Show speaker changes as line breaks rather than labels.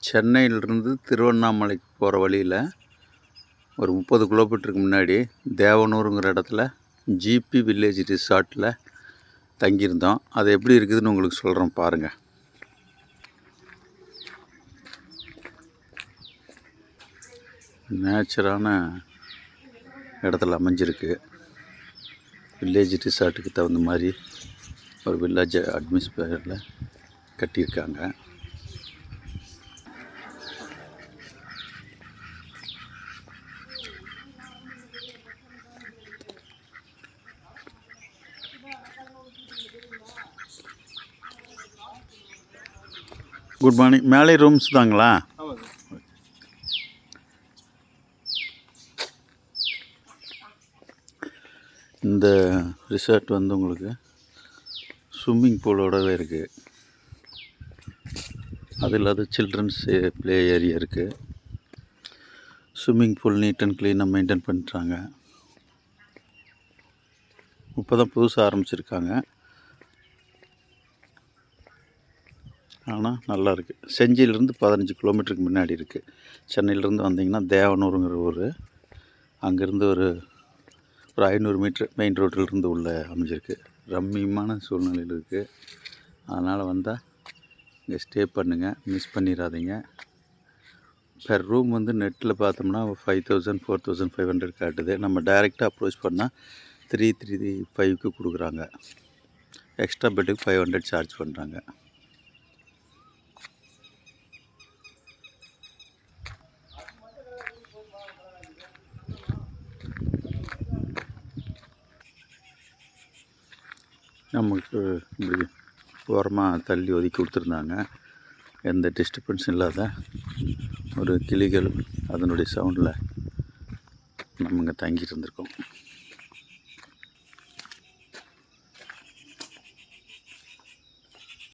சென்னையிலிருந்து திருவண்ணாமலைக்கு போகிற வழியில் ஒரு 30 கிலோமீட்டருக்கு முன்னாடி தேவனூருங்கிற இடத்துல ஜிபி வில்லேஜ் ரிசார்ட்டில் தங்கியிருந்தோம். அது எப்படி இருக்குதுன்னு உங்களுக்கு சொல்கிறேன் பாருங்கள். நேச்சரான இடத்துல அமைஞ்சிருக்கு. வில்லேஜ் ரிசார்ட்டுக்கு தகுந்த மாதிரி ஒரு வில்லேஜ் அட்மாஸ்பியரில் கட்டியிருக்காங்க. Good morning. மேலே ரூம்ஸ் தாங்களா? இந்த ரிசார்ட் வந்து உங்களுக்கு ஸ்விம்மிங் பூலோடவே இருக்குது. அது இல்லாத சில்ட்ரன்ஸ் ப்ளே ஏரியா இருக்குது. ஸ்விம்மிங் பூல் நீட் அண்ட் க்ளீனாக மெயின்டைன் பண்ணுறாங்க. இப்போ தான் புதுசாக ஆரம்பிச்சிருக்காங்க, ஆனால் நல்லாயிருக்கு. செஞ்சியிலேருந்து 15 கிலோமீட்டருக்கு முன்னாடி இருக்குது. சென்னையிலேருந்து வந்தீங்கன்னா தேவனூருங்கிற ஊர், அங்கேருந்து ஒரு 500 மீட்ரு மெயின் ரோட்டிலிருந்து உள்ளே அமைஞ்சிருக்கு. ரம்மியமான சூழ்நிலையில் இருக்குது. அதனால் வந்தால் இங்கே ஸ்டே பண்ணுங்கள், மிஸ் பண்ணிடாதீங்க. பெர் ரூம் வந்து நெட்டில் பார்த்தோம்னா 5000 4500 காட்டுது. நம்ம டைரெக்டாக அப்ரோச் பண்ணால் 335க்கு கொடுக்குறாங்க. எக்ஸ்ட்ரா பெட்டுக்கு 500 சார்ஜ் பண்ணுறாங்க. நமக்கு இப்படி ஓரமாக தள்ளி ஒதுக்கி கொடுத்துருந்தாங்க. எந்த டிஸ்டர்பன்ஸும் இல்லாத ஒரு கிளிகள் அதனுடைய சவுண்டில் நம்ம இங்கே தங்கிட்டு இருந்திருக்கோம்.